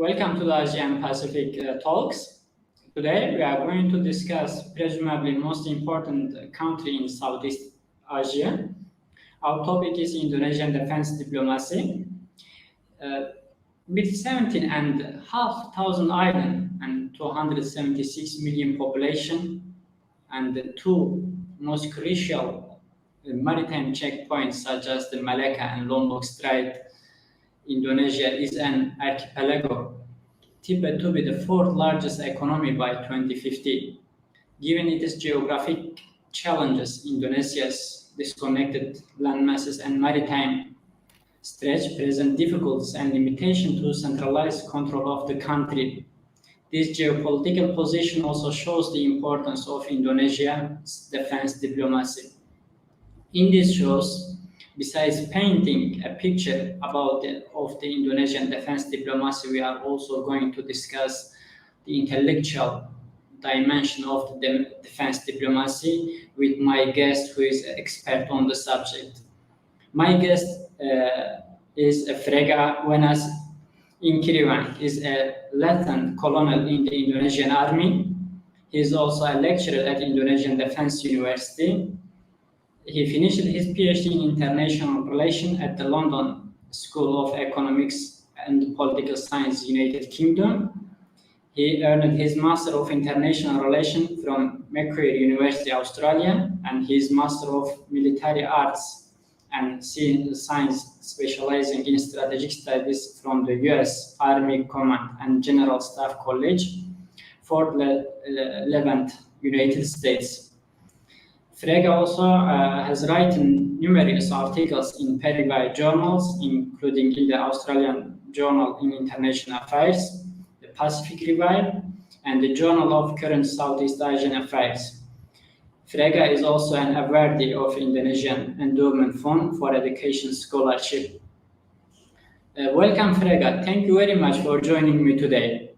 Welcome to the Asian Pacific Talks. Today we are going to discuss presumably most important country in Southeast Asia. Our topic is Indonesian defense diplomacy. With 17,500 islands and 276 million population and the two most crucial maritime checkpoints such as the Malacca and Lombok Strait, Indonesia is an archipelago tipped to be the fourth largest economy by 2050. Given its geographic challenges, Indonesia's disconnected landmasses and maritime stretch present difficulties and limitations to centralized control of the country. This geopolitical position also shows the importance of Indonesia's defense diplomacy. In this shows, besides painting a picture of the Indonesian defense diplomacy, we are also going to discuss the intellectual dimension of the defense diplomacy with my guest who is an expert on the subject. My guest is Frega Wenas Inkiriwang. He is a lieutenant colonel in the Indonesian Army. He is also a lecturer at Indonesian Defence University. He finished his PhD in International Relations at the London School of Economics and Political Science, United Kingdom. He earned his Master of International Relations from Macquarie University, Australia, and his Master of Military Arts and Science, specializing in strategic studies from the U.S. Army Command and General Staff College, Fort Leavenworth, United States. Frega also has written numerous articles in Paraguay journals, including in the Australian Journal in International Affairs, the Pacific Rivalry, and the Journal of Current Southeast Asian Affairs. Frega is also an awardee of Indonesian Endowment Fund for Education Scholarship. Welcome, Frega. Thank you very much for joining me today.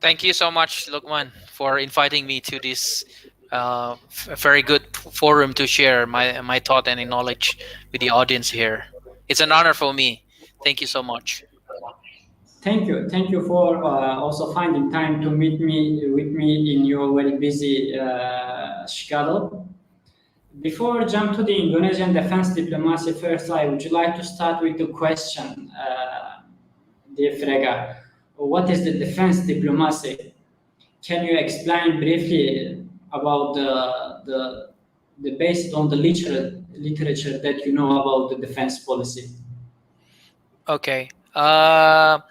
Thank you so much, Lokman, for inviting me to this very good forum to share my thought and knowledge with the audience here. It's an honor for me. Thank you so much. Thank you for also finding time to meet with me in your very busy schedule. Before I jump to the Indonesian defense diplomacy, first I would like to start with the question, dear Frega. What is the defense diplomacy? Can you explain briefly about the based on the literature that you know about the defense policy? Okay. Well,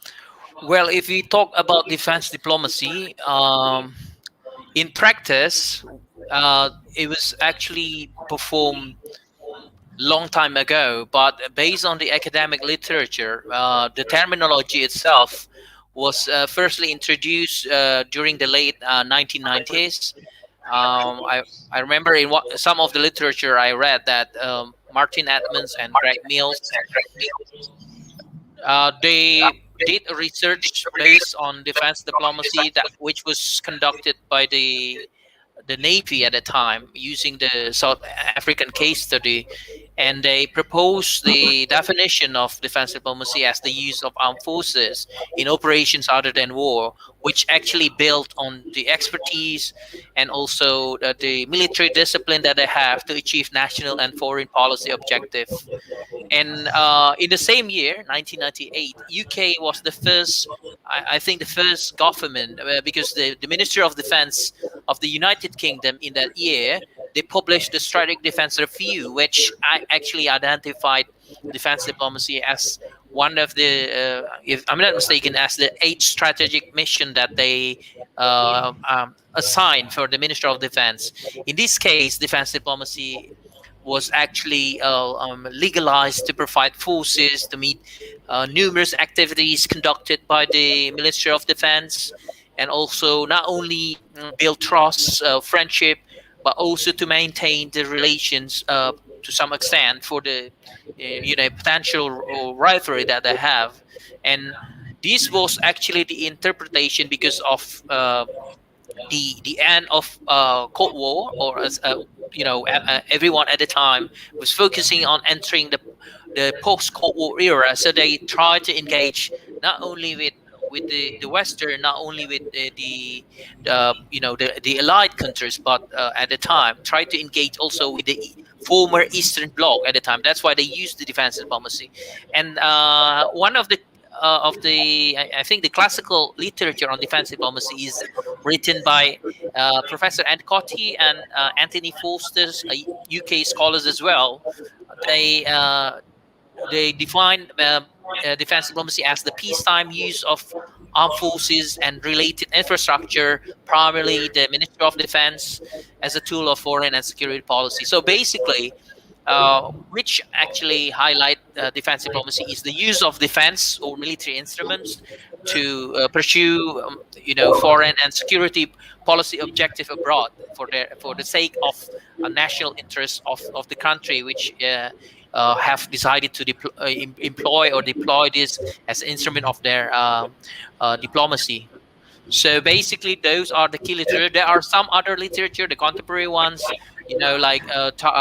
if we talk about defense diplomacy, in practice, it was actually performed long time ago, but based on the academic literature, the terminology itself was firstly introduced during the late 1990s. I remember in some of the literature I read that Martin Edmonds and Greg Mills, they did research based on defense diplomacy which was conducted by the Navy at the time using the South African case study, and they proposed the definition of defense diplomacy as the use of armed forces in operations other than war, which actually built on the expertise and also the military discipline that they have to achieve national and foreign policy objectives. And in the same year, 1998, UK was the first, I think the first government, because the Ministry of Defense of the United Kingdom in that year, they published the Strategic Defense Review, which actually identified defense diplomacy as one of the, if I'm not mistaken, as the 8th strategic mission that they assigned for the Ministry of Defense. In this case, defense diplomacy was actually legalized to provide forces to meet numerous activities conducted by the Ministry of Defense, and also not only build trust, friendship, but also to maintain the relations to some extent for the potential rivalry that they have. And this was actually the interpretation because of the end of Cold War, or as everyone at the time was focusing on entering the post-Cold War era. So they tried to engage not only with with the Western, not only with the allied countries, but at the time tried to engage also with the former Eastern Bloc at the time. That's why they used the defense diplomacy. And one of the I think the classical literature on defense diplomacy is written by Professor Ancotti and Anthony Foster's UK scholars as well. They define defense diplomacy as the peacetime use of armed forces and related infrastructure, primarily the Ministry of Defense, as a tool of foreign and security policy. So basically, which actually highlight defense diplomacy is the use of defense or military instruments to pursue, foreign and security policy objective abroad for the sake of a national interest of the country, which have decided to employ or deploy this as an instrument of their diplomacy. So basically, those are the key literature. There are some other literature, the contemporary ones, like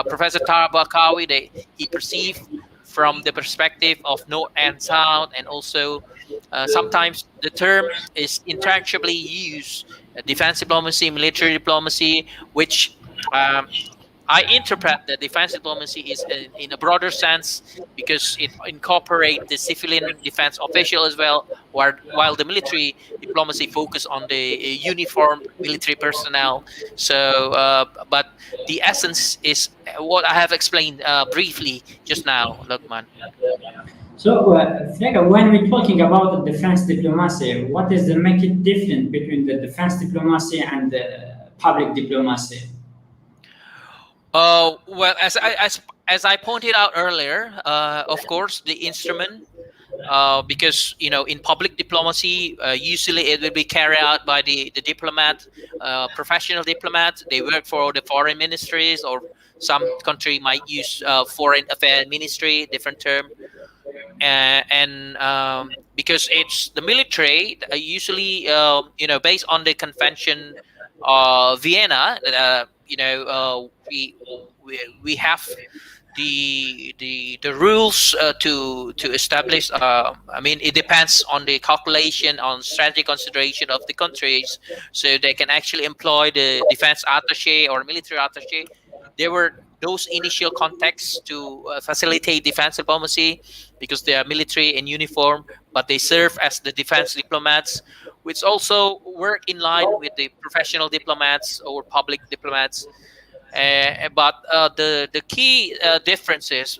Professor Tara Bakawi. He perceived from the perspective of North and South, and also sometimes the term is interchangeably used, defense diplomacy, military diplomacy, which I interpret that defense diplomacy is in a broader sense because it incorporates the civilian defense official as well, while the military diplomacy focus on the uniformed military personnel. So, but the essence is what I have explained briefly just now, Lokman. So, Frega, when we're talking about the defense diplomacy, what is the make it different between the defense diplomacy and the public diplomacy? Well, as I pointed out earlier, of course, the instrument, because in public diplomacy, usually it will be carried out by the diplomat, professional diplomat. They work for the foreign ministries, or some country might use foreign affairs ministry, different term. And because it's the military, usually based on the convention Vienna, we have the rules to establish. I mean, it depends on the calculation, on strategic consideration of the countries, so they can actually employ the defense attaché or military attaché. There were those initial contexts to facilitate defense diplomacy because they are military in uniform, but they serve as the defense diplomats, which also work in line with the professional diplomats or public diplomats. But the key differences,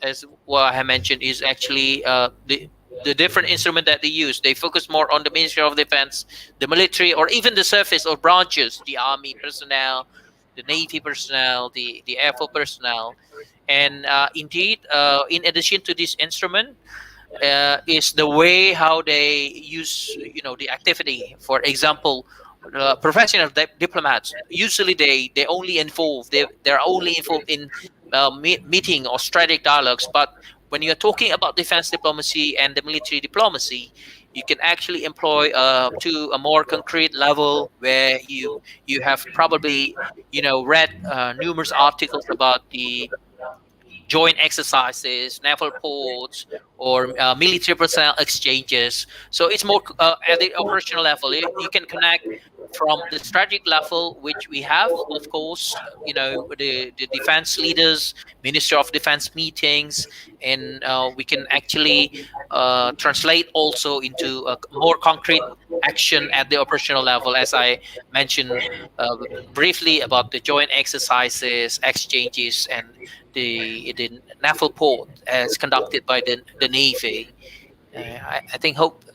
as what I mentioned, is actually the different instrument that they use. They focus more on the Ministry of Defense, the military, or even the service or branches, the Army personnel, the Navy personnel, the Air Force personnel. And indeed, in addition to this instrument, is the way how they use, the activity. For example, professional diplomats, usually they're only involved. They're only involved in meeting or strategic dialogues. But when you're talking about defense diplomacy and the military diplomacy, you can actually employ to a more concrete level where you have probably read numerous articles about the joint exercises, naval ports, or military personnel exchanges. So it's more at the operational level. You can connect from the strategic level, which we have, of course, the defense leaders, Ministry of Defense meetings, and we can actually translate also into a more concrete action at the operational level, as I mentioned briefly about the joint exercises, exchanges, and the naval port as conducted by the Navy. I hope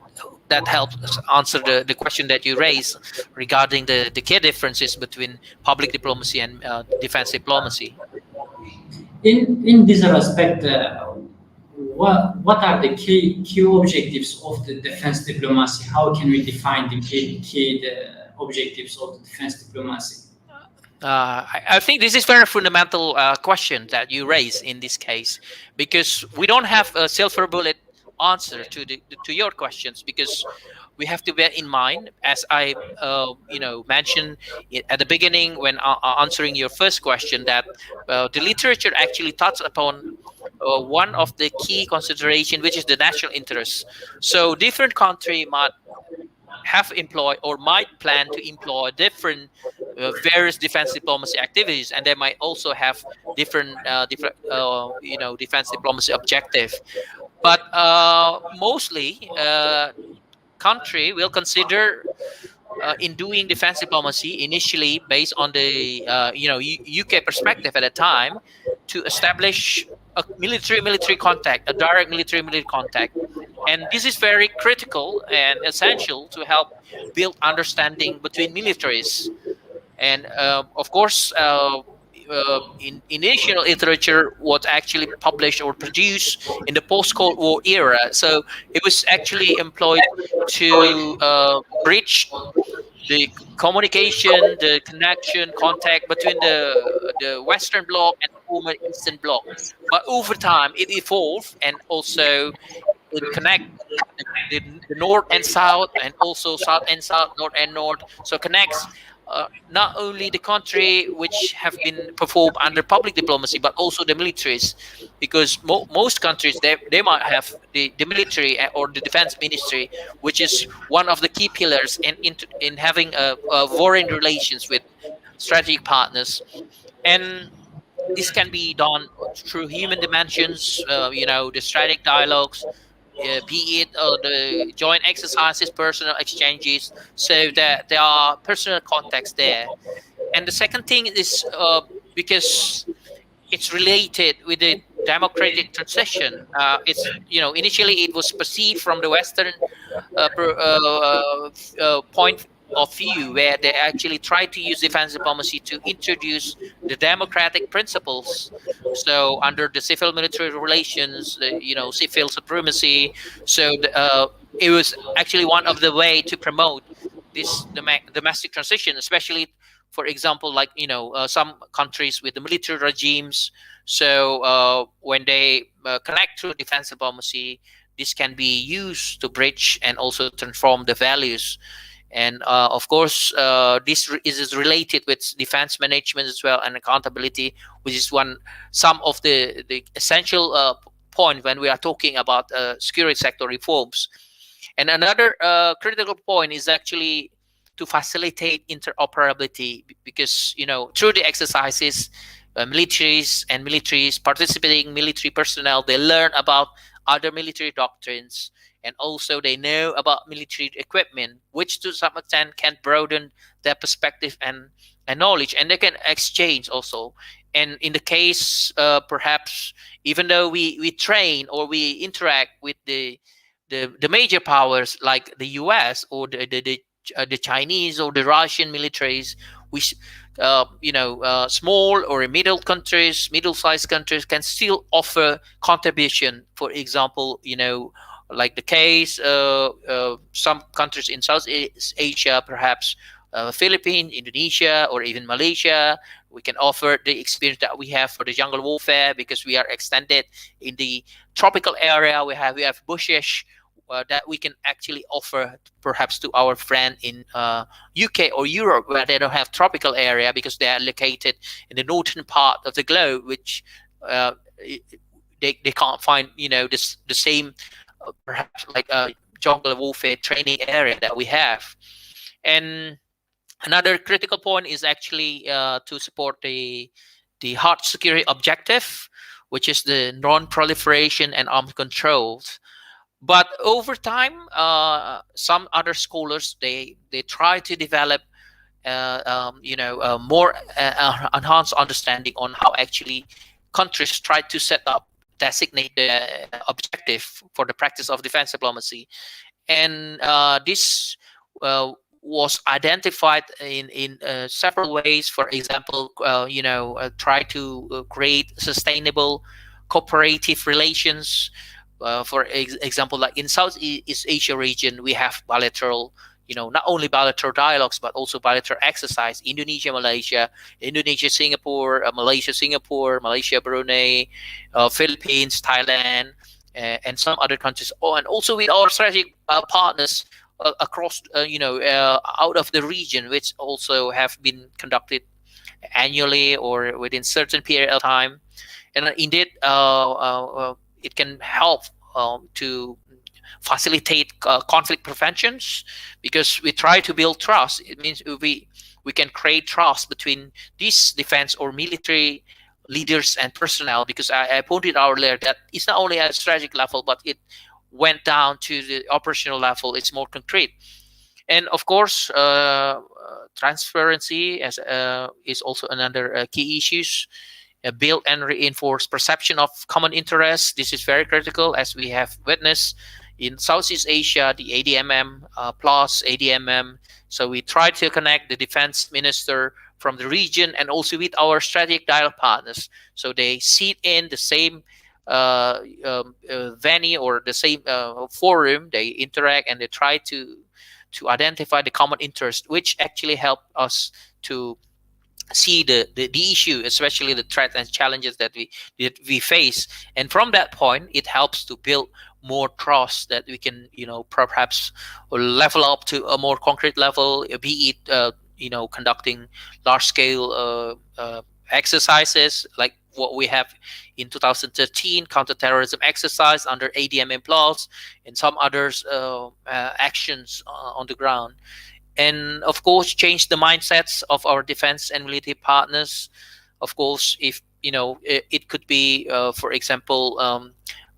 that helps answer the question that you raised regarding the key differences between public diplomacy and defense diplomacy. In this respect, what are the key objectives of the defense diplomacy? How can we define the key objectives of the defense diplomacy? I think this is very fundamental question that you raise in this case, because we don't have a silver bullet answer to your questions, because we have to bear in mind, as I mentioned at the beginning when answering your first question, that the literature actually touched upon one of the key consideration, which is the national interest. So different country might have employed or might plan to employ different various defense diplomacy activities, and they might also have different defense diplomacy objective. But mostly country will consider in doing defense diplomacy initially based on the UK perspective at the time, to establish a military contact, a direct military contact. And this is very critical and essential to help build understanding between militaries. And of course, in national literature was actually published or produced in the post-Cold War era. So it was actually employed to bridge the communication, the connection, contact between the Western Bloc and the former Eastern Bloc. But over time, it evolved, and also it connect the North and South, and also South and South, North and North. So connects not only the country which have been performed under public diplomacy, but also the militaries, because most countries they might have the military or the defense ministry, which is one of the key pillars in having a foreign relations with strategic partners. And this can be done through human dimensions, the strategic dialogues, be it the joint exercises, personal exchanges, so that there are personal contacts there. And the second thing is because it's related with the democratic transition. It's initially it was perceived from the Western point of view, where they actually tried to use defense diplomacy to introduce the democratic principles. So under the civil military relations, civil supremacy. So it was actually one of the way to promote this domestic transition, especially, for example, like some countries with the military regimes. So when they connect through defense diplomacy, this can be used to bridge and also transform the values. And of course, this is related with defense management as well, and accountability, which is some of the essential point when we are talking about security sector reforms. And another critical point is actually to facilitate interoperability, because through the exercises, militaries participating military personnel, they learn about other military doctrines, and also they know about military equipment, which to some extent can broaden their perspective and knowledge, and they can exchange also. And in the case, perhaps even though we train or we interact with the major powers like the US or the Chinese or the Russian militaries, which small or middle-sized countries can still offer contribution. For example, like the case, some countries in Southeast Asia, perhaps Philippines, Indonesia, or even Malaysia, we can offer the experience that we have for the jungle warfare, because we are extended in the tropical area. We have bushes that we can actually offer perhaps to our friend in UK or Europe, where they don't have tropical area because they are located in the northern part of the globe, which they can't find the same perhaps like a jungle warfare training area that we have. And another critical point is actually to support the hard security objective, which is the non-proliferation and arms controls. But over time, some other scholars they try to develop more enhanced understanding on how actually countries try to set up designate the objective for the practice of defense diplomacy. And this was identified in several ways. For example, try to create sustainable cooperative relations. For example, like in Southeast Asia region, we have bilateral, not only bilateral dialogues, but also bilateral exercise. Indonesia, Malaysia, Singapore, Malaysia, Brunei, Philippines, Thailand, and some other countries. Oh, and also with our strategic partners across, out of the region, which also have been conducted annually or within certain period of time. and indeed it can help to facilitate conflict preventions, because we try to build trust. It means we can create trust between these defense or military leaders and personnel, because I pointed out earlier that it's not only at a strategic level, but it went down to the operational level. It's more concrete. And of course, transparency is also another key issues. Build and reinforce perception of common interests. This is very critical, as we have witnessed in Southeast Asia, the ADMM plus ADMM. So we try to connect the defense minister from the region and also with our strategic dialogue partners, so they sit in the same venue or the same forum. They interact and they try to identify the common interest, which actually help us to see the issue, especially the threats and challenges that we face. And from that point, it helps to build more trust that we can, perhaps level up to a more concrete level, be it conducting large scale exercises like what we have in 2013, counterterrorism exercise under ADMM plus, and some others actions on the ground. And of course, change the mindsets of our defense and military partners. Of course, if it could be, for example,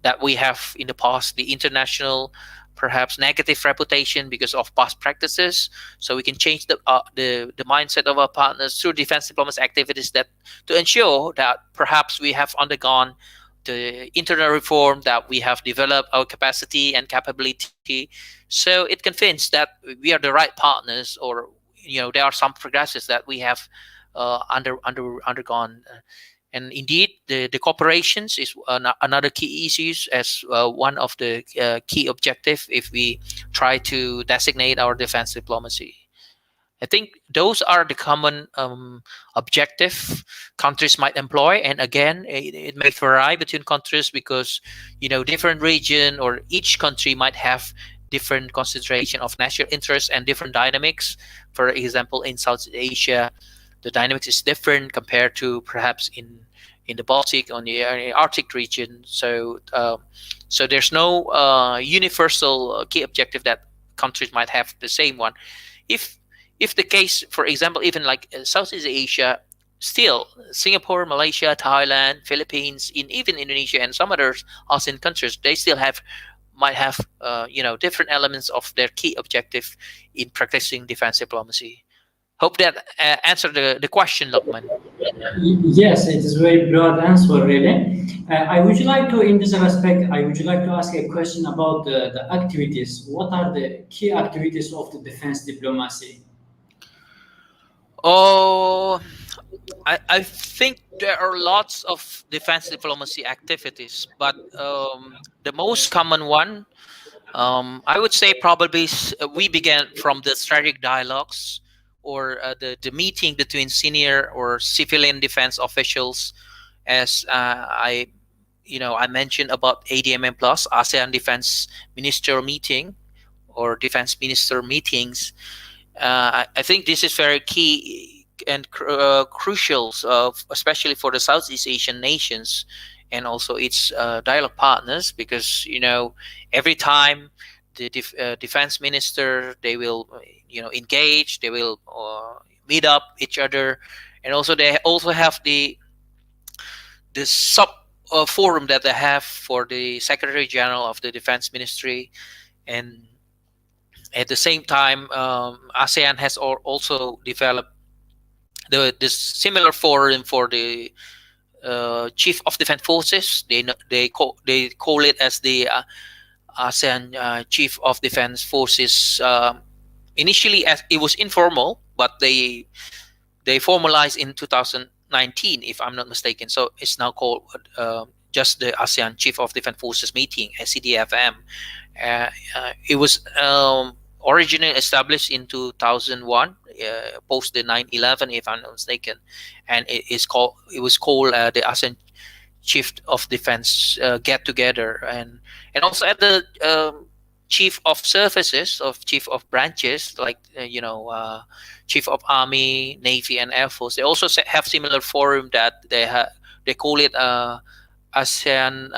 that we have in the past the international, perhaps negative reputation because of past practices. So we can change the mindset of our partners through defense diplomacy activities that to ensure that perhaps we have undergone the internal reform, that we have developed our capacity and capability. So it convinced that we are the right partners, or there are some progresses that we have undergone. And indeed, the cooperations is another key issues as one of the key objective if we try to designate our defense diplomacy. I think those are the common objective countries might employ. And again, it may vary between countries because, different region or each country might have different consideration of national interests and different dynamics. For example, in Southeast Asia, the dynamics is different compared to perhaps in the Baltic or the Arctic region. So so there's no universal key objective that countries might have the same one. If the case, for example, even like Southeast Asia, still Singapore, Malaysia, Thailand, Philippines, even Indonesia and some other ASEAN countries, they still might have different elements of their key objective in practicing defense diplomacy. Hope that answered the question, Lokman. Yes, it is a very broad answer, really. I would like to, in this aspect, I would like to ask a question about the activities. What are the key activities of the defense diplomacy? Oh, I think there are lots of defense diplomacy activities, but the most common one, I would say probably we began from the strategic dialogues or the meeting between senior or civilian defense officials, as I mentioned about ADMM plus ASEAN Defense Minister meeting or defense minister meetings. I think this is very key and crucial, especially for the Southeast Asian nations and also its dialogue partners, because every time the defense minister, they will engage, they will meet up each other, and also they also have the sub forum that they have for the Secretary General of the Defense Ministry. And at the same time, ASEAN has also developed this similar forum for the Chief of Defense Forces. They call it as the ASEAN Chief of Defense Forces. Initially, as it was informal, but they formalized in 2019, if I'm not mistaken. So it's now called just the ASEAN Chief of Defense Forces meeting, SCDFM. It was originally established in 2001, post the 9/11, if I'm not mistaken, and it was called the ASEAN Chief of Defense get together, and also at the Chief of Services, of Chief of Branches, like Chief of Army, Navy, and Air Force. They also have similar forum that they they call it ASEAN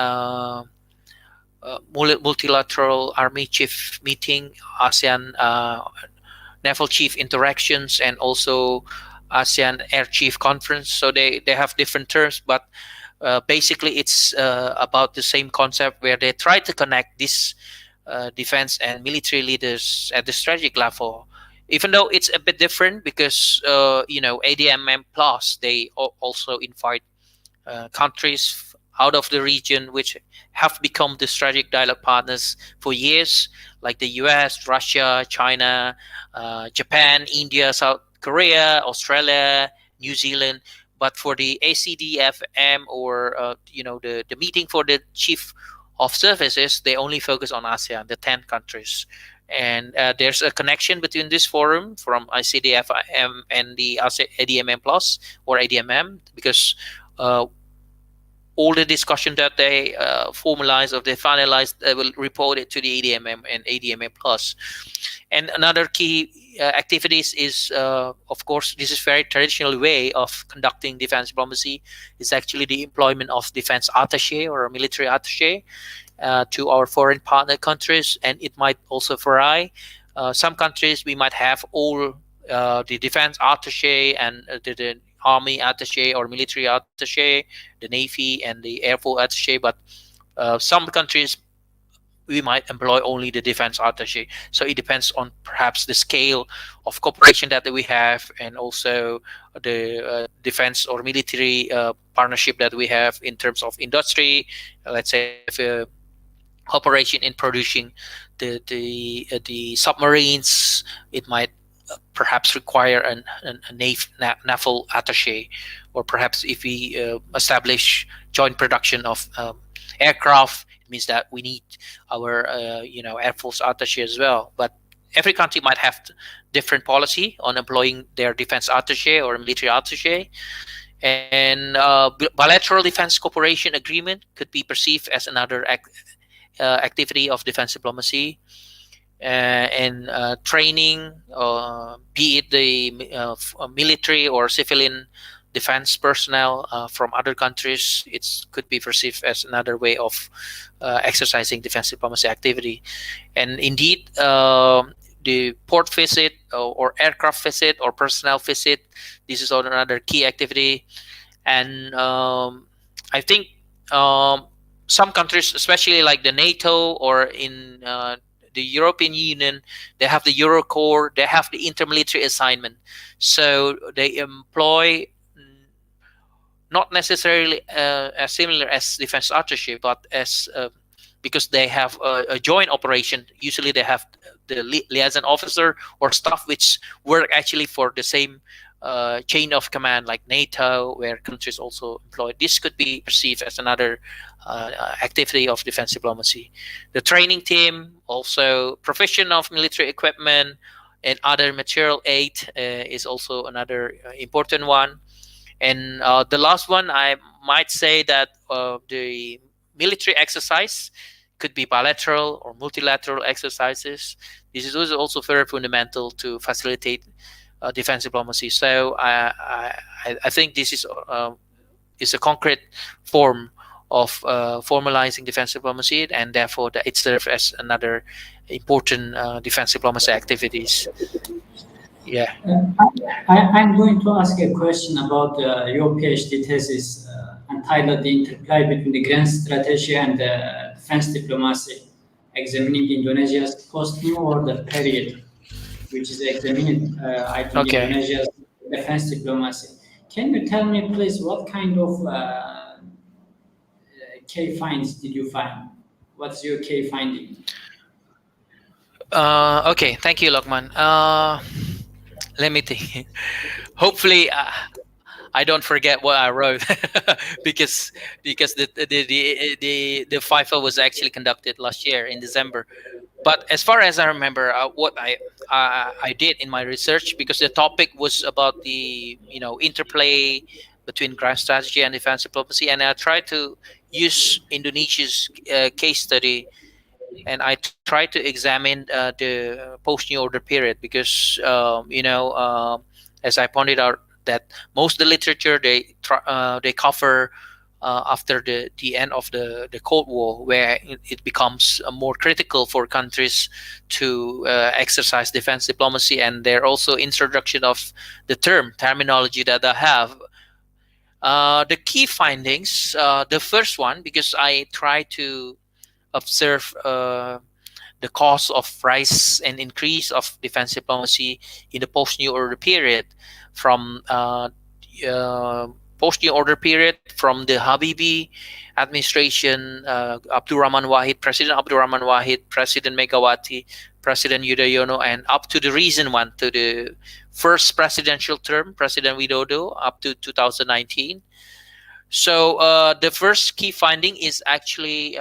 multilateral army chief meeting, ASEAN naval chief interactions, and also ASEAN air chief conference. So they have different terms, but basically it's about the same concept, where they try to connect this defense and military leaders at the strategic level, even though it's a bit different, because ADMM plus, they also invite countries out of the region which have become the strategic dialogue partners for years, like the US, Russia, China, Japan, India, South Korea, Australia, New Zealand. But for the ACDFM, or the meeting for the chief of services, they only focus on ASEAN, the 10 countries. And there's a connection between this forum from ICDFM and the ADMM plus, or ADMM, because all the discussion that they formalize, or they finalize, they will report it to the ADMM and ADMM plus. And another key activities is, of course, this is very traditional way of conducting defense diplomacy, is actually the employment of defense attaché or military attaché to our foreign partner countries. And it might also vary. Some countries, we might have all the defense attaché and the army attaché or military attaché, the navy and the air force attaché, but some countries we might employ only the defense attaché. So it depends on perhaps the scale of cooperation that we have, and also the defense or military partnership that we have in terms of industry. Let's say if cooperation in producing the submarines, it might perhaps require a naval attaché, or perhaps if we establish joint production of aircraft, it means that we need our air force attaché as well. But every country might have different policy on employing their defense attaché or military attaché. And bilateral defense cooperation agreement could be perceived as another activity of defense diplomacy. And training, be it the military or civilian defense personnel from other countries, it could be perceived as another way of exercising defense diplomacy activity. And indeed, the port visit or aircraft visit or personnel visit, this is another key activity. And I think some countries, especially like the NATO or in the European Union, they have the Eurocorps, they have the intermilitary assignment. So they employ not necessarily as similar as defense attaché, but as because they have a joint operation. Usually they have the liaison officer or staff which work actually for the same chain of command, like NATO, where countries also employ. This could be perceived as another activity of defense diplomacy. The training team, also provision of military equipment and other material aid is also another important one. And the last one, I might say that the military exercise could be bilateral or multilateral exercises. This is also very fundamental to facilitate defense diplomacy. So I think this is a concrete form of formalizing defense diplomacy, and therefore it serves as another important defense diplomacy activities. Yeah. I'm going to ask a question about your PhD thesis entitled "The Interplay Between the Grand Strategy and Defense Diplomacy, Examining Indonesia's Post-New Order Period," which is examining, I think, Okay. Indonesia's defense diplomacy. Can you tell me, please, what kind of key finds did you find? What's your key finding? Okay, thank you, Lokman. Let me think. Hopefully, I don't forget what I wrote because the FIFA was actually conducted last year in December. But as far as I remember, what I did in my research, because the topic was about the interplay between grand strategy and defense diplomacy, and I tried to use Indonesia's case study, and I tried to examine the post-new order period, because as I pointed out, that most of the literature they cover after the end of the Cold War, where it becomes more critical for countries to exercise defense diplomacy, and there also introduction of the terminology that I have. The key findings, the first one, because I try to observe the cause of rise and increase of defense diplomacy in the post-New Order period, from post-New Order period, from the Habibie administration, Abdurrahman Wahid, President Abdurrahman Wahid, President Megawati, President Yudhoyono, and up to the recent one, to the first presidential term, President Widodo, up to 2019. So the first key finding is actually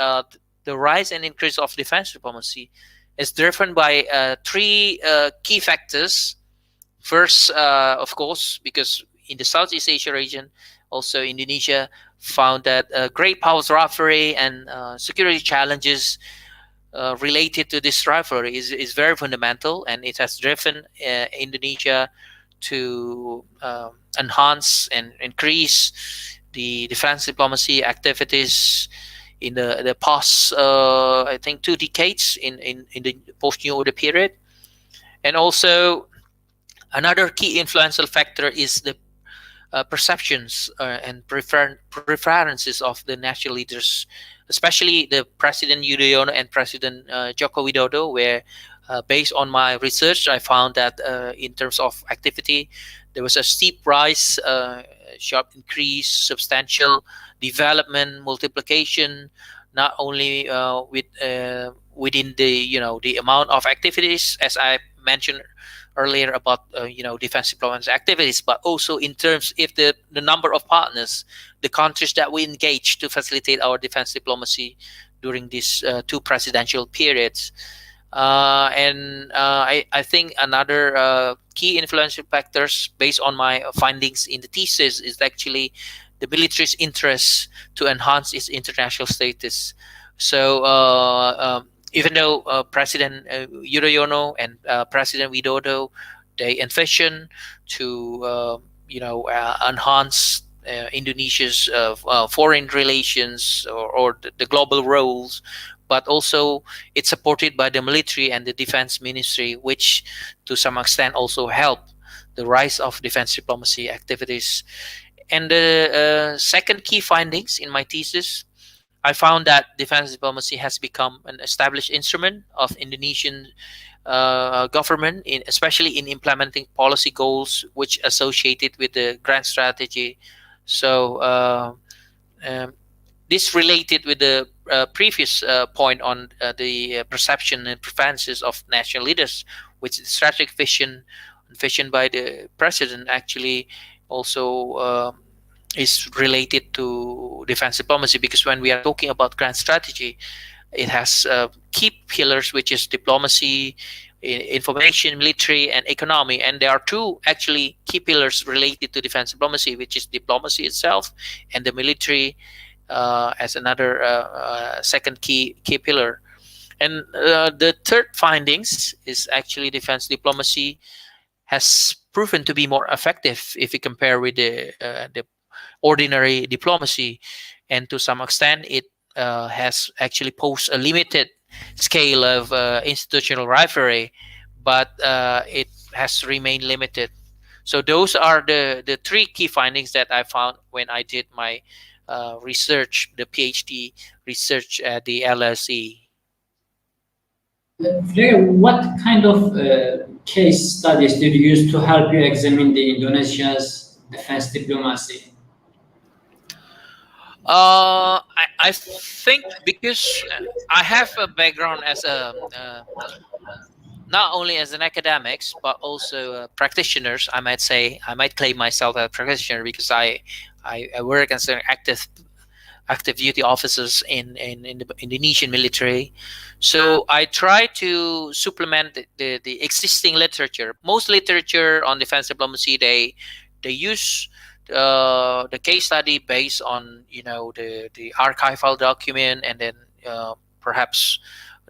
the rise and increase of defense diplomacy is driven by three key factors. First, of course, because in the Southeast Asia region, also Indonesia found that great powers rivalry and security challenges related to this rivalry is very fundamental, and it has driven Indonesia to enhance and increase the defense diplomacy activities in the past, I think, 2 decades in the post-New Order period. And also, another key influential factor is the perceptions and preferences of the national leaders, especially the President Yudhoyono and President Joko Widodo, where based on my research, I found that in terms of activity, there was a steep rise, sharp increase, substantial development, multiplication, not only within the amount of activities, as I mentioned earlier about defense diplomacy activities, but also in terms if the number of partners, the countries that we engage to facilitate our defense diplomacy during these 2 presidential periods. I think another key influential factors based on my findings in the thesis is actually the military's interest to enhance its international status. So even though President Yudhoyono and President Widodo, they envision to enhance Indonesia's foreign relations or the global roles, but also it's supported by the military and the defense ministry, which to some extent also help the rise of defense diplomacy activities. And the second key findings in my thesis, I found that defense diplomacy has become an established instrument of Indonesian government, especially in implementing policy goals which associated with the grand strategy. So this related with the previous point on the perception and preferences of national leaders, which the strategic vision by the president actually also is related to defense diplomacy, because when we are talking about grand strategy, it has key pillars, which is diplomacy, information, military, and economy. And there are 2 actually key pillars related to defense diplomacy, which is diplomacy itself and the military as another second key pillar. And the third findings is actually defense diplomacy has proven to be more effective if we compare with the ordinary diplomacy, and to some extent it has actually posed a limited scale of institutional rivalry, but it has remained limited. So those are the 3 key findings that I found when I did my research, the PhD research at the LSE. Frega, what kind of case studies did you use to help you examine the Indonesia's defense diplomacy? I think because I have a background as a not only as an academics but also practitioners. I might claim myself as a practitioner because I work as an active duty officers in the Indonesian military. So I try to supplement the existing literature. Most literature on defense diplomacy, they use the case study based on the archival document, and then perhaps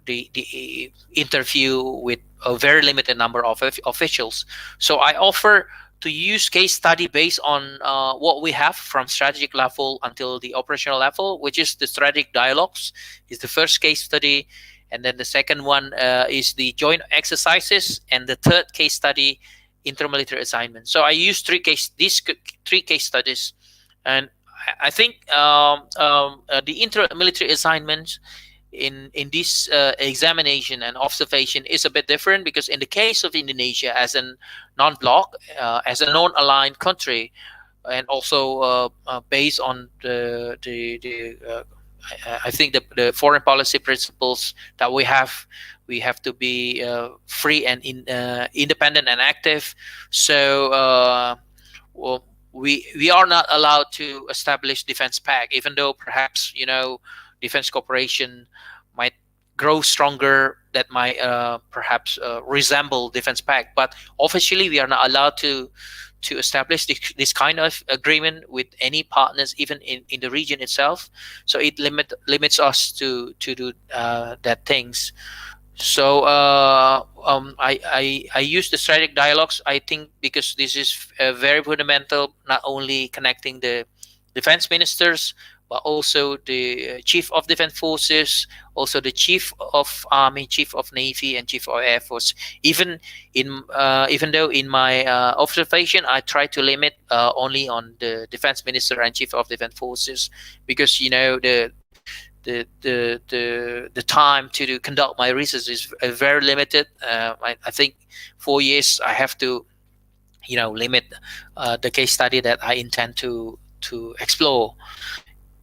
the interview with a very limited number of officials. So I offer to use case study based on what we have from strategic level until the operational level, which is the strategic dialogues, is the first case study, and then the second one is the joint exercises, and the third case study, intermilitary assignment. So I use these three case studies, and I think the intermilitary assignments in this examination and observation is a bit different, because in the case of Indonesia as a non-bloc, as a non-aligned country, and also based on I think the foreign policy principles that we have to be free and independent and active. So well, we are not allowed to establish defense pact, even though perhaps defense cooperation might grow stronger, that might perhaps resemble defense pact, but officially we are not allowed to establish this kind of agreement with any partners, even in the region itself. So it limits us to do that things. So I use the strategic dialogues, I think, because this is very fundamental, not only connecting the defense ministers, but also the chief of defense forces, also the chief of army, chief of navy, and chief of air force. Even though in my observation I try to limit only on the defense minister and chief of defense forces, because the time to conduct my research is very limited. I think 4 years I have to limit the case study that I intend to explore.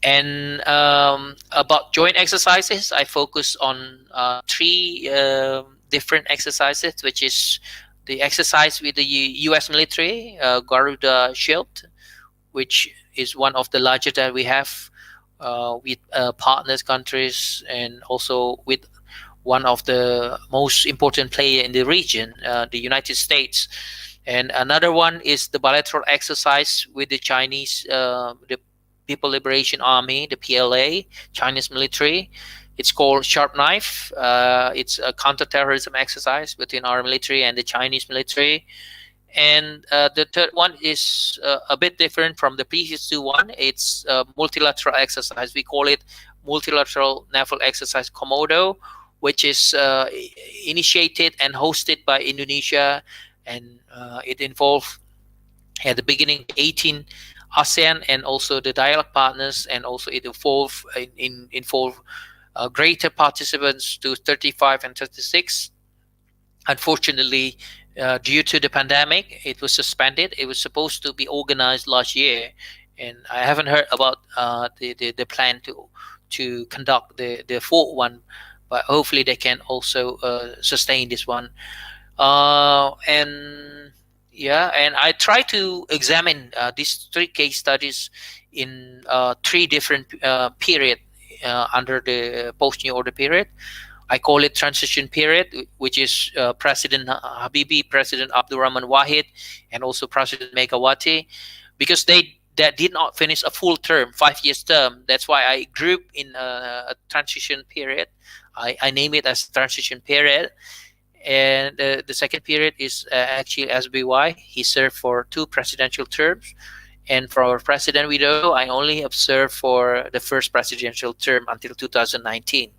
And about joint exercises, I focus on 3 different exercises, which is the exercise with the U.S. military, Garuda Shield, which is one of the largest that we have with partners countries, and also with one of the most important player in the region, the United States. And another one is the bilateral exercise with the Chinese, the People Liberation Army, the PLA, Chinese military. It's called Sharp Knife. It's a counterterrorism exercise between our military and the Chinese military. And the third one is a bit different from the previous 2 one. It's a multilateral exercise. We call it Multilateral Naval Exercise Komodo, which is initiated and hosted by Indonesia, and it involved at the beginning 18 ASEAN and also the dialogue partners, and also it involved greater participants to 35 and 36. Unfortunately, due to the pandemic, it was suspended. It was supposed to be organized last year, and I haven't heard about the plan to conduct the 4th one, but hopefully they can also sustain this one. And I try to examine these 3 case studies in 3 different period under the post-New Order period. I call it transition period, which is President Habibie, President Abdurrahman Wahid, and also President Megawati, because that did not finish a full term, 5 years term. That's why I group in a transition period. I name it as transition period. And the second period is actually SBY. He served for 2 presidential terms. And for our President Widodo, I only observed for the first presidential term until 2019.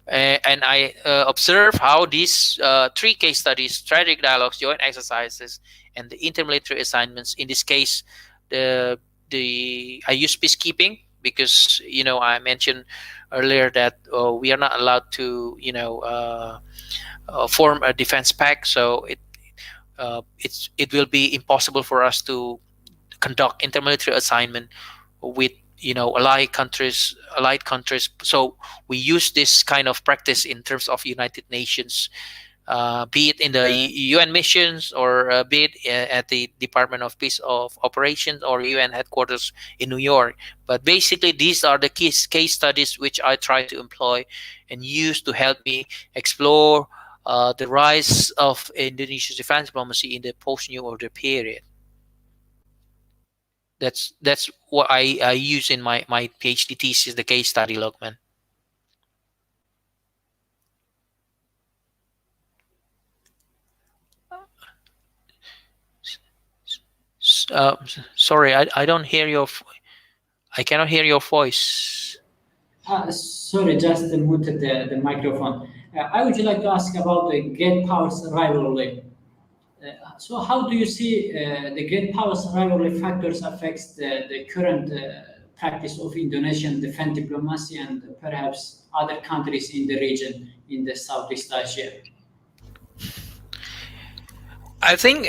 And I observe how these 3 case studies, strategic dialogues, joint exercises, and the intermilitary assignments, in this case, I use peacekeeping, because I mentioned earlier that we are not allowed to form a defense pact, so it will be impossible for us to conduct intermilitary assignment with allied countries. So we use this kind of practice in terms of United Nations, be it in the UN missions, or be it at the Department of Peace of Operations or UN headquarters in New York. But basically, these are the case studies which I try to employ and use to help me explore the rise of Indonesia's defense diplomacy in the post-New Order period. That's what I use in my PhD thesis, the case study, Lokman. Sorry, I don't hear your. I cannot hear your voice. Sorry, just muted the microphone. I would like to ask about the great powers rivalry. So how do you see the great powers rivalry factors affects the current practice of Indonesian defense diplomacy and perhaps other countries in the region in the Southeast Asia? I think,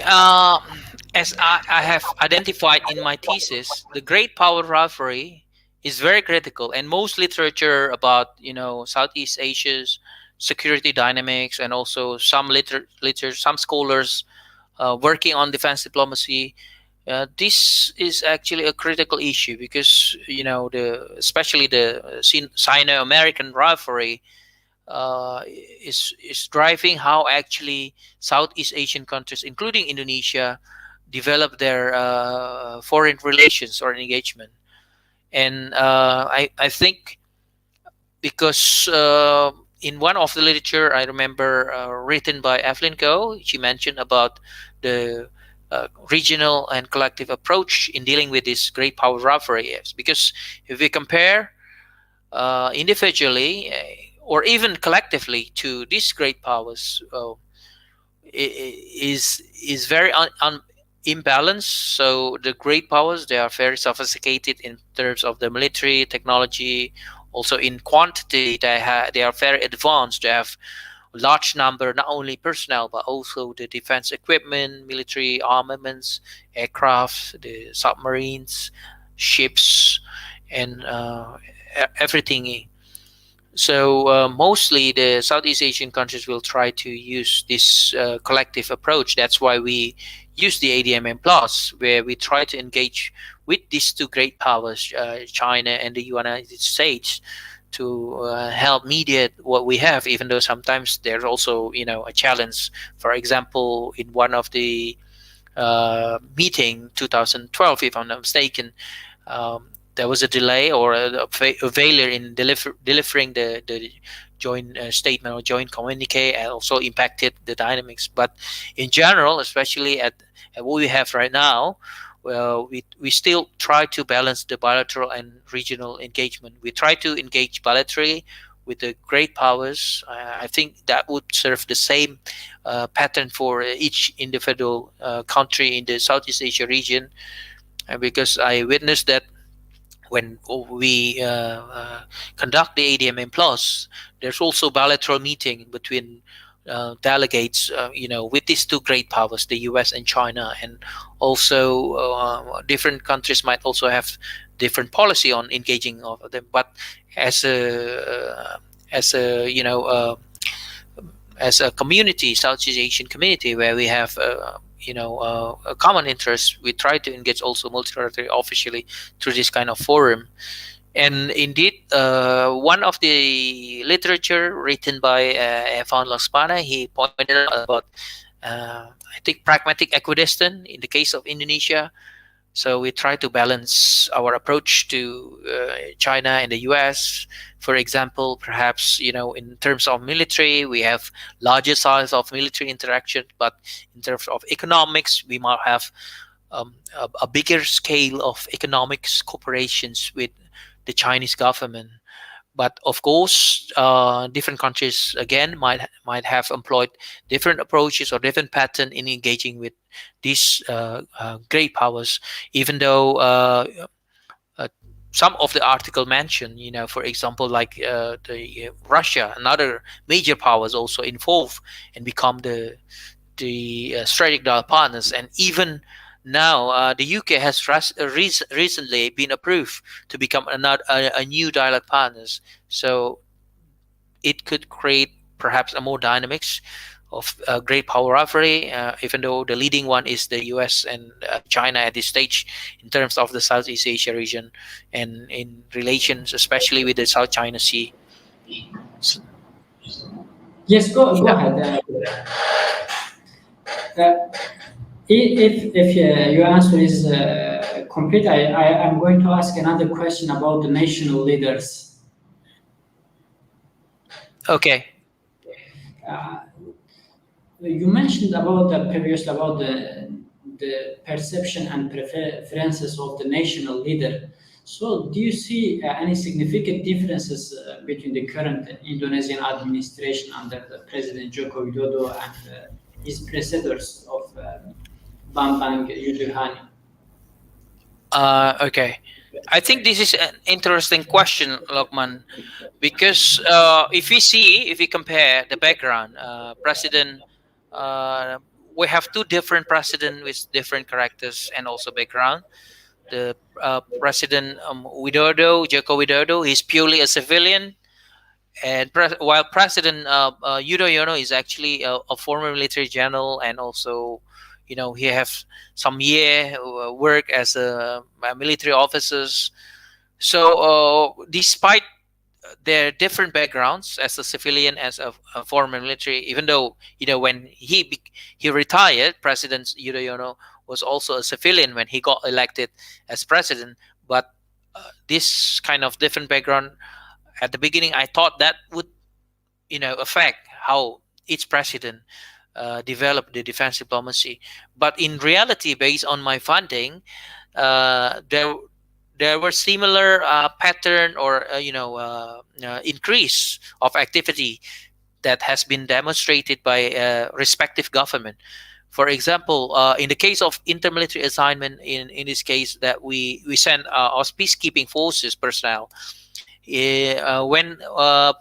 as I have identified in my thesis, the great power rivalry is very critical, and most literature about Southeast Asia's security dynamics, and also some some scholars working on defense diplomacy. This is actually a critical issue because especially the Sino-American rivalry is driving how actually Southeast Asian countries, including Indonesia, develop their foreign relations or engagement. And I think because in one of the literature I remember written by Evelyn Goh, she mentioned about the regional and collective approach in dealing with this great power rivalry. Because if we compare individually or even collectively to these great powers, is very imbalanced. So the great powers, they are very sophisticated in terms of the military technology, also in quantity. They are very advanced. They have large number, not only personnel but also the defense equipment, military armaments, aircraft, the submarines, ships, and everything. So mostly the Southeast Asian countries will try to use this collective approach. That's why we use the ADMM Plus, where we try to engage with these two great powers, China and the United States, to help mediate what we have, even though sometimes there's also a challenge. For example, in one of the meeting 2012, if I'm not mistaken, there was a delay or a failure in delivering the joint statement or joint communique, and also impacted the dynamics. But in general, especially at what we have right now, well, we still try to balance the bilateral and regional engagement. We try to engage bilaterally with the great powers. I think that would serve the same pattern for each individual country in the Southeast Asia region, because I witnessed that when we conduct the ADMM Plus, there's also bilateral meeting between delegates, with these two great powers, the U.S. and China, and also different countries might also have different policy on engaging of them. But as a as a community, Southeast Asian community, where we have a common interest, we try to engage also multilaterally officially through this kind of forum. And indeed, one of the literature written by Evan Laksamana, he pointed out about I think pragmatic equidistant in the case of Indonesia. So we try to balance our approach to China and the US. For example, perhaps in terms of military, we have larger size of military interaction, but in terms of economics, we might have a bigger scale of economics cooperations with the Chinese government. But of course, different countries again might have employed different approaches or different pattern in engaging with these great powers. Even though some of the article mentioned, for example, like the Russia and other major powers also involved and become the strategic dialogue partners. And even now, the UK has recently been approved to become a new dialogue partners. So it could create perhaps a more dynamics of great power rivalry, even though the leading one is the US and China at this stage in terms of the Southeast Asia region and in relations, especially with the South China Sea. So, Yes, go ahead. If your answer is complete, I'm going to ask another question about the national leaders. okay. You mentioned about previously about the perception and preferences of the national leader. So do you see any significant differences between the current Indonesian administration under the President Joko Widodo and his predecessors of Bambang Yudhoyono? Okay. I think this is an interesting question, Lokman, because if we compare the background, we have two different presidents with different characters and also background. The President Joko Widodo, is purely a civilian, and while President Yudhoyono is actually a former military general, and also, he has some year work as a military officers. So despite their different backgrounds, as a civilian, as a former military, even though when he retired, President Yudhoyono was also a civilian when he got elected as president. But this kind of different background, at the beginning, I thought that would affect how each president developed the defense diplomacy. But in reality, based on my funding, there were similar pattern or increase of activity that has been demonstrated by respective government. For example, in the case of intermilitary assignment, in this case that we sent our peacekeeping forces personnel, when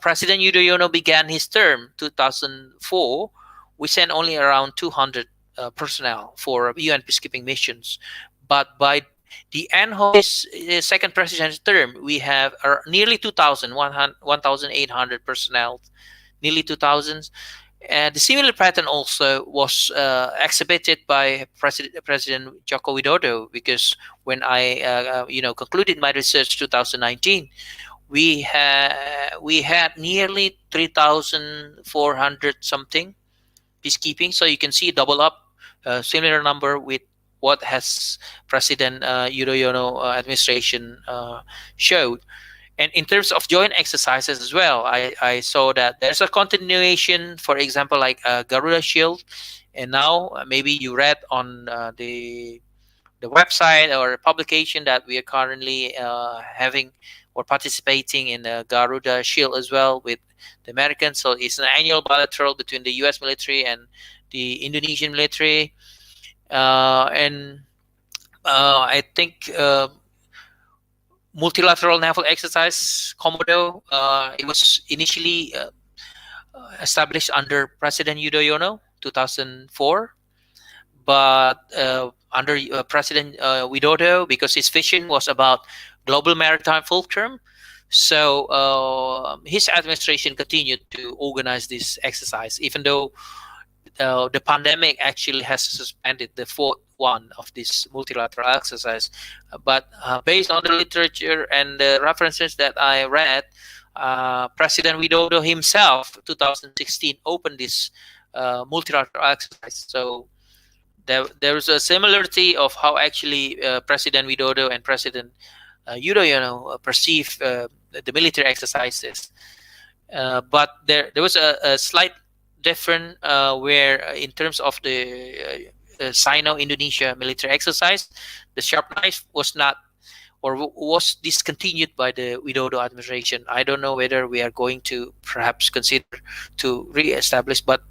President Yudhoyono began his term, 2004, we sent only around 200 personnel for UN peacekeeping missions. But by the end of his second presidential term, we have nearly 1,800 personnel, nearly 2,000. And the similar pattern also was exhibited by President Joko Widodo, because when I concluded my research 2019, we had nearly 3,400 something peacekeeping. So you can see double up, similar number with what has President Yudhoyono administration showed. And in terms of joint exercises as well, I saw that there's a continuation, for example, like Garuda Shield. And now maybe you read on the website or publication that we are currently having or participating in the Garuda Shield as well with the Americans. So it's an annual bilateral between the US military and the Indonesian military. And I think multilateral naval exercise Komodo, it was initially established under President Yudhoyono 2004, but under President Widodo, because his vision was about global maritime fulcrum, so his administration continued to organize this exercise, even though the pandemic actually has suspended the fourth one of this multilateral exercise. But based on the literature and the references that I read, President Widodo himself, 2016, opened this multilateral exercise. So there is a similarity of how actually President Widodo and President Yudhoyono perceive the military exercises. But there was a slight different where in terms of the Sino-Indonesia military exercise, the sharp knife was not or was discontinued by the Widodo administration. I don't know whether we are going to perhaps consider to re-establish, but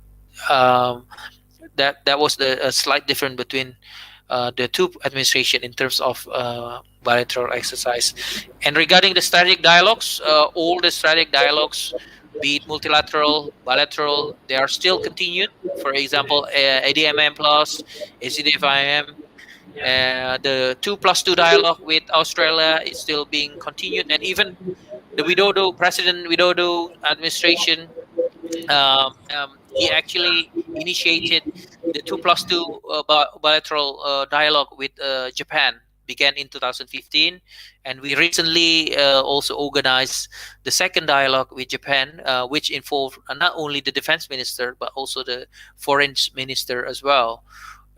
that was a slight difference between the two administration in terms of bilateral exercise. And regarding the strategic dialogues, all the strategic dialogues, be it multilateral, bilateral, they are still continued. For example, ADMM plus, ACDFIM, the 2+2 dialogue with Australia is still being continued, and even the President Widodo administration, he actually initiated the 2+2 bilateral dialogue with Japan, began in 2015, and we recently also organized the second dialogue with Japan, which involved not only the defense minister but also the foreign minister as well.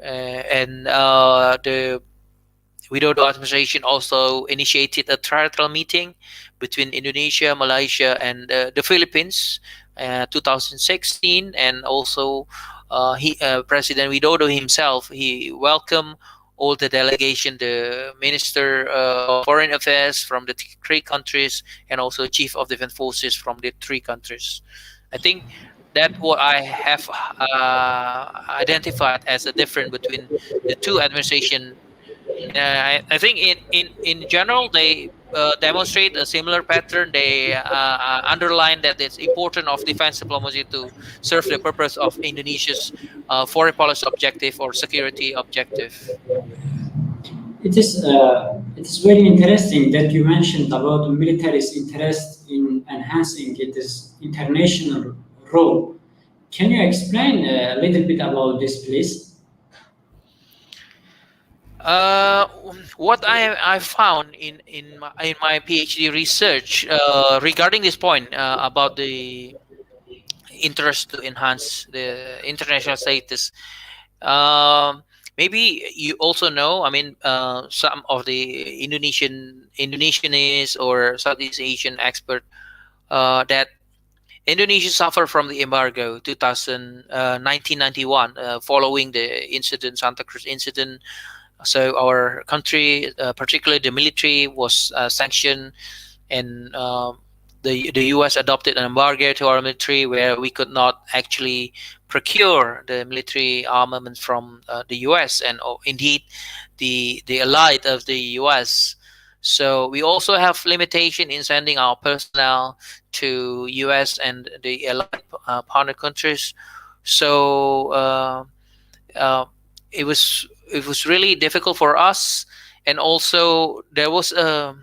And the Widodo administration also initiated a trilateral meeting between Indonesia, Malaysia, and the Philippines, 2016, and also President Widodo himself, he welcomed all the delegation, the Minister of Foreign Affairs from the three countries, and also Chief of Defense Forces from the three countries. I think that what I have identified as a difference between the two administration. I think in general they demonstrate a similar pattern. They underline that it's important of defense diplomacy to serve the purpose of Indonesia's foreign policy objective or security objective. It is very interesting that you mentioned about the military's interest in enhancing its international role. Can you explain a little bit about this, please? What I found in my PhD research regarding this point about the interest to enhance the international status. Maybe you also know. I mean, some of the Indonesianists or Southeast Asian expert that Indonesia suffered from the embargo 1991 following the incident, Santa Cruz incident. So our country, particularly the military, was sanctioned, and the U.S. adopted an embargo to our military where we could not actually procure the military armaments from the U.S. and indeed the allied of the U.S. So we also have limitation in sending our personnel to U.S. and the allied partner countries. So it was really difficult for us, and also there was a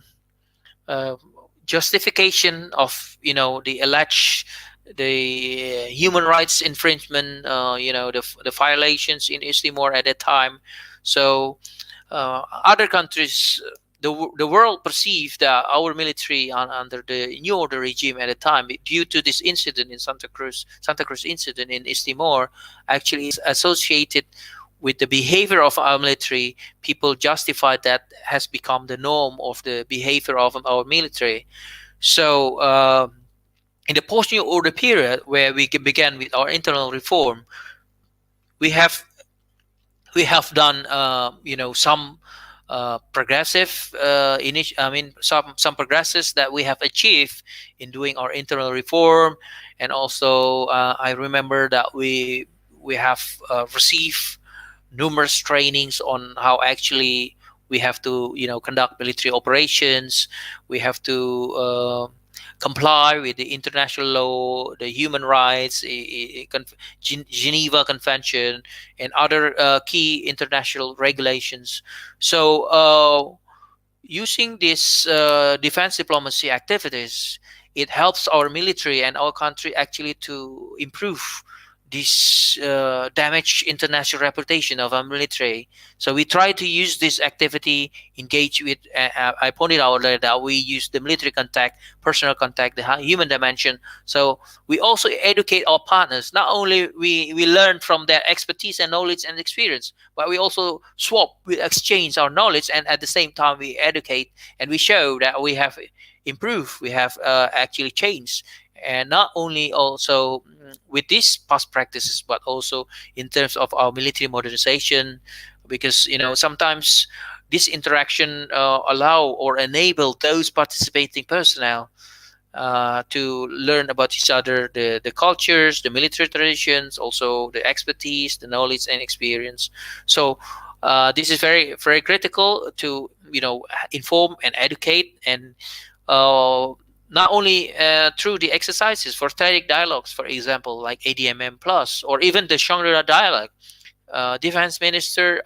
justification of the alleged human rights infringement, the violations in East Timor at that time. So other countries, the world perceived that our military under the New Order regime at the time, due to this incident in Santa Cruz incident in East Timor, actually is associated with the behavior of our military. People justified that has become the norm of the behavior of our military. So in the post-New Order period, where we began with our internal reform, we have done some progressive some progresses that we have achieved in doing our internal reform. And also I remember that we have received numerous trainings on how actually we have to conduct military operations. We have to comply with the international law, the human rights, Geneva Convention, and other key international regulations. So using these defense diplomacy activities, it helps our military and our country actually to improve this damaged international reputation of our military. So we try to use this activity, engage with, I pointed out that we use the military contact, personal contact, the human dimension. So we also educate our partners. Not only we learn from their expertise and knowledge and experience, but we also we exchange our knowledge, and at the same time we educate and we show that we have improved, we have actually changed. And not only also with these past practices, but also in terms of our military modernization, because sometimes this interaction allow or enable those participating personnel to learn about each other, the cultures, the military traditions, also the expertise, the knowledge and experience. So this is very, very critical to inform and educate, and not only through the exercises for strategic dialogues, for example, like ADMM Plus, or even the Shangri-La dialogue. Defense ministers,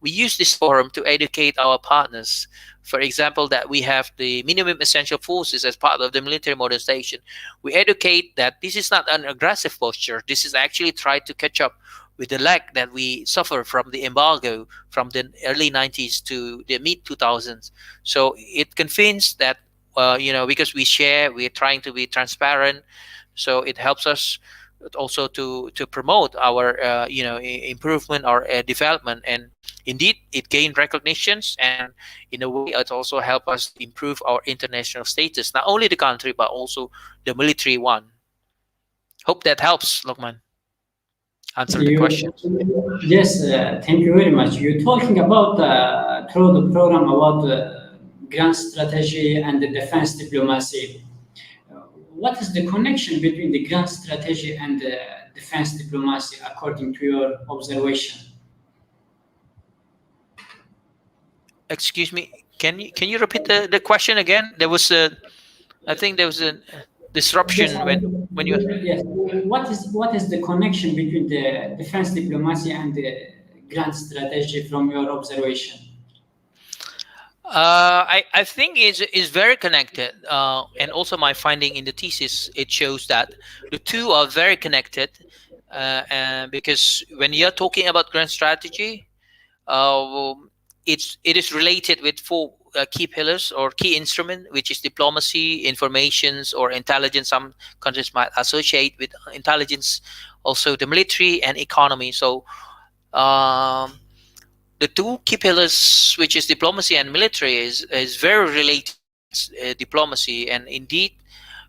we use this forum to educate our partners. For example, that we have the minimum essential forces as part of the military modernization. We educate that this is not an aggressive posture. This is actually try to catch up with the lag that we suffer from the embargo from the early 90s to the mid 2000s. So it convinced that, because we're trying to be transparent. So it helps us also to promote our, improvement or development. And indeed, it gained recognitions, and in a way, it also helped us improve our international status, not only the country, but also the military one. Hope that helps, Lokman. Answer the question. Yes, thank you very much. You're talking about through the program about grand strategy and the defense diplomacy. What is the connection between the grand strategy and the defense diplomacy according to your observation? Excuse me, can you repeat the question again? There was I think there was a disruption Yes, when you. yes. What is the connection between the defense diplomacy and the grand strategy from your observation? I think is very connected, and also my finding in the thesis, it shows that the two are very connected, and because when you're talking about grand strategy, uh, it is related with four key pillars or key instrument, which is diplomacy, informations, or intelligence. Some countries might associate with intelligence, also the military and economy. So um, the two key pillars, which is diplomacy and military, is very related to diplomacy. And indeed,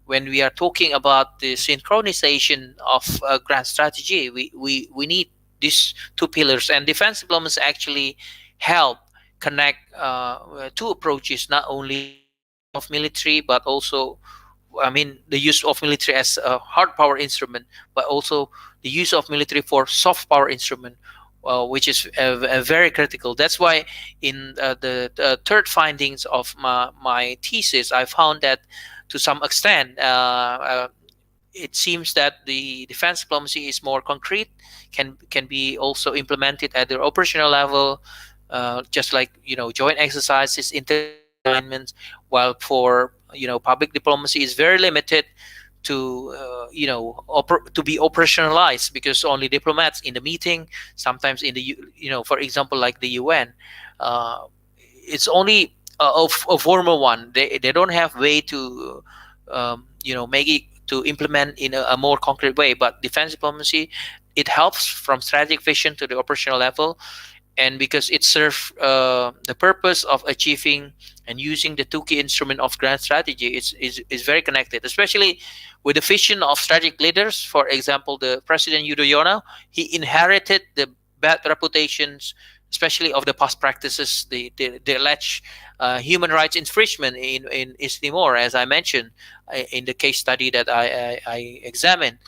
when we are talking about the synchronization of grand strategy, we need these two pillars. And defense diplomacy actually help connect two approaches, not only of military, but also, I mean, the use of military as a hard power instrument, but also the use of military for soft power instrument, which is very critical. That's why in the third findings of my thesis, I found that to some extent, it seems that the defense diplomacy is more concrete, can be also implemented at the operational level, just like joint exercises, alignments, while for public diplomacy is very limited to to be operationalized, because only diplomats in the meeting, sometimes in the for example like the UN, it's only a formal one. They don't have way to make it to implement in a more concrete way. But defense diplomacy, it helps from strategic vision to the operational level, and because it serves the purpose of achieving and using the two key instrument of grand strategy, is very connected, especially with the vision of strategic leaders. For example, the President Yudhoyono, he inherited the bad reputations, especially of the past practices, the alleged human rights infringement in East Timor, as I mentioned in the case study that I examined.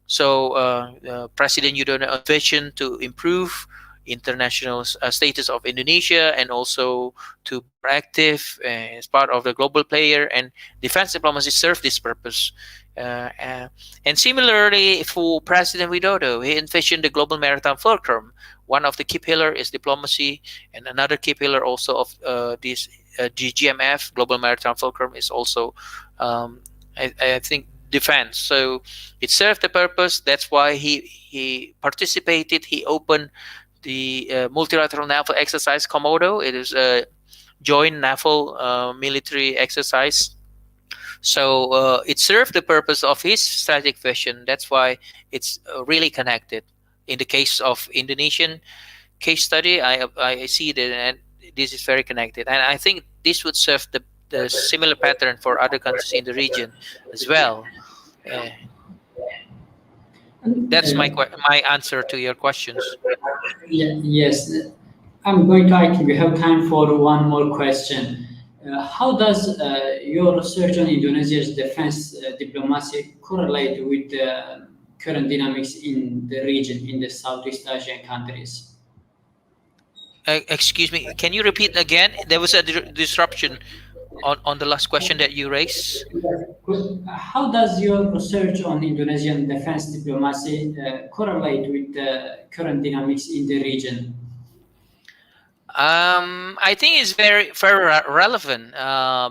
So President Yudhoyono's vision to improve international status of Indonesia, and also to be proactive as part of the global player, and defense diplomacy serve this purpose. And similarly, for President Widodo, he envisioned the global maritime fulcrum. One of the key pillar is diplomacy, and another key pillar also of this GMF, global maritime fulcrum, is also I think defense. So it served the purpose. That's why he participated. He opened the multilateral naval exercise Komodo. It is a joint naval military exercise. So it served the purpose of his strategic vision. That's why it's really connected. In the case of Indonesian case study, I see that, and this is very connected. And I think this would serve the similar pattern for other countries in the region as well. That's my answer to your questions. Yes, I'm going to ask you. We have time for one more question. How does your research on Indonesia's defense diplomacy correlate with the current dynamics in the region, in the Southeast Asian countries? Excuse me, can you repeat again? There was a disruption on the last question that you raised. How does your research on Indonesian defense diplomacy correlate with the current dynamics in the region? I think it's very relevant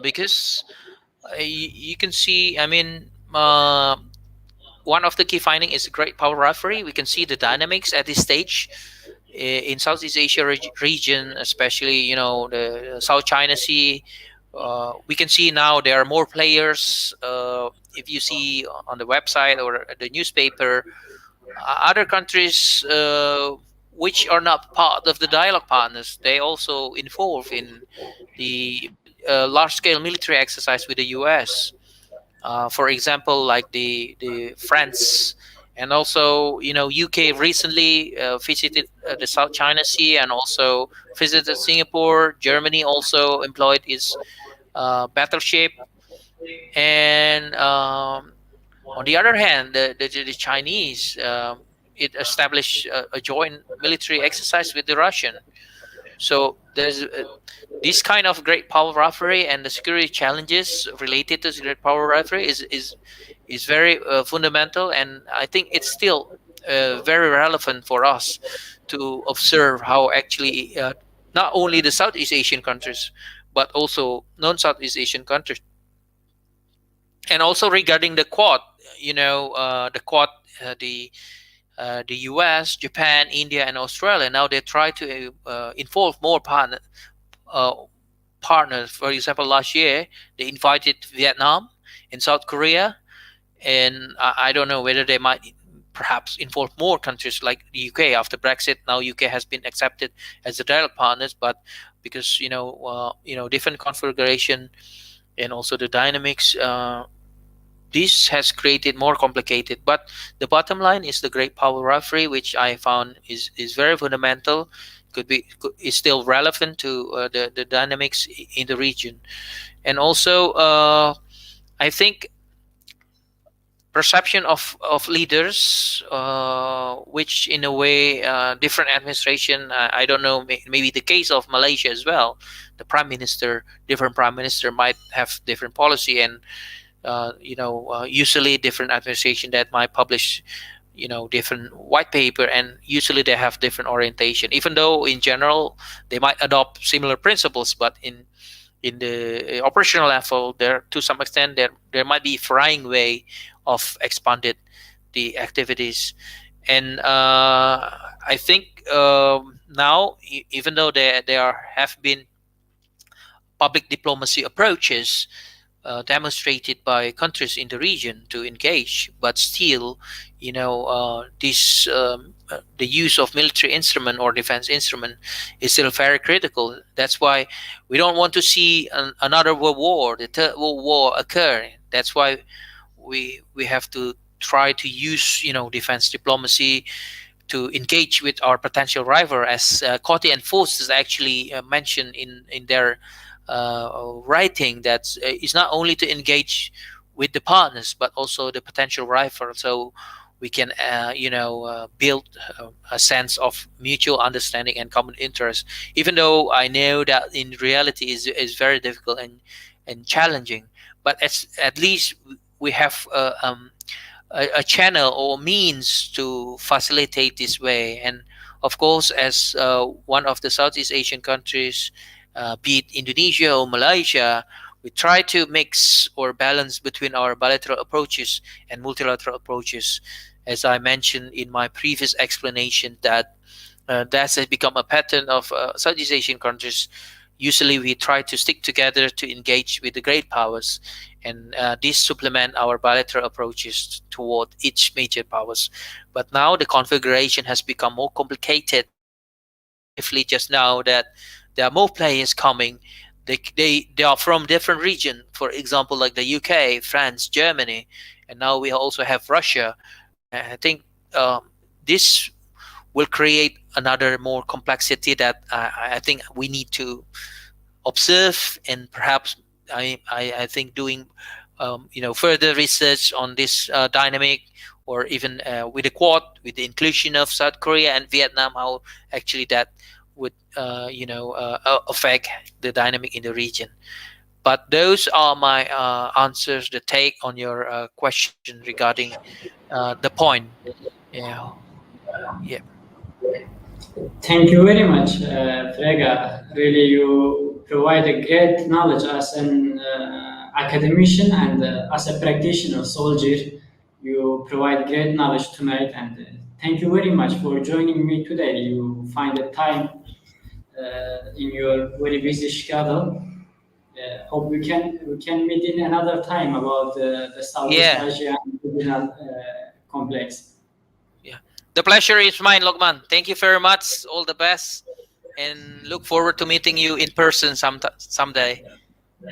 because you can see, I mean, one of the key findings is great power rivalry. We can see the dynamics at this stage in Southeast Asia region, especially the South China Sea. We can see now there are more players. If you see on the website or the newspaper, other countries which are not part of the dialogue partners, they also involved in the large-scale military exercise with the U.S. For example, like the France, and also UK recently visited the South China Sea, and also visited Singapore. Germany also employed its battleship, and on the other hand, the Chinese, it established a joint military exercise with the Russian. So there's this kind of great power rivalry, and the security challenges related to great power rivalry is very fundamental, and I think it's still very relevant for us to observe how actually not only the Southeast Asian countries, but also non-Southeast Asian countries. And also regarding the Quad, the Quad, the US, Japan, India, and Australia, now they try to involve more uh, partners. For example, last year they invited Vietnam and South Korea, and I don't know whether they might perhaps involve more countries like the UK after Brexit. Now UK has been accepted as the direct partners, but because different configuration and also the dynamics. This has created more complicated, but the bottom line is the great power rivalry, which I found is very fundamental. Is still relevant to the dynamics in the region, and also I think perception of leaders, which in a way different administration. I don't know, maybe the case of Malaysia as well. The different prime minister might have different policy, and usually different administration that might publish different white paper, and usually they have different orientation, even though in general they might adopt similar principles, but in the operational level, there to some extent there might be varying way of expanded the activities. And I think now, even though there have been public diplomacy approaches demonstrated by countries in the region to engage, but still, the use of military instrument or defense instrument is still very critical. That's why we don't want to see another world war, the third world war occur. That's why we have to try to use defense diplomacy to engage with our potential rival, as Coty and Forst is actually mentioned in their writing, that it's not only to engage with the partners but also the potential rival, so we can build a sense of mutual understanding and common interest, even though I know that in reality is very difficult and challenging. But at least we have a channel or means to facilitate this way. And of course, as one of the Southeast Asian countries, be it Indonesia or Malaysia, we try to mix or balance between our bilateral approaches and multilateral approaches. As I mentioned in my previous explanation, that has become a pattern of Southeast Asian countries. Usually we try to stick together to engage with the great powers, and this supplement our bilateral approaches toward each major powers. But now the configuration has become more complicated. Briefly just now, that there are more players coming. They are from different regions. For example, like the UK, France, Germany, and now we also have Russia. I think this will create another more complexity that I think we need to observe, and perhaps I think doing further research on this dynamic, or even with the Quad, with the inclusion of South Korea and Vietnam, how actually that would affect the dynamic in the region. But those are my answers, the take on your question regarding the point. Yeah. Thank you very much, Frega. Really, you provide a great knowledge as an academician and as a practitioner, soldier. You provide great knowledge tonight, and thank you very much for joining me today. You find the time in your very busy schedule. Hope we can meet in another time about the Southeast Yeah. Asia regional complex. Yeah. The pleasure is mine, Lokman. Thank you very much. All the best, and look forward to meeting you in person someday.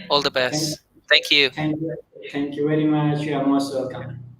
All the best. Thank you. Thank you very much. You are most welcome.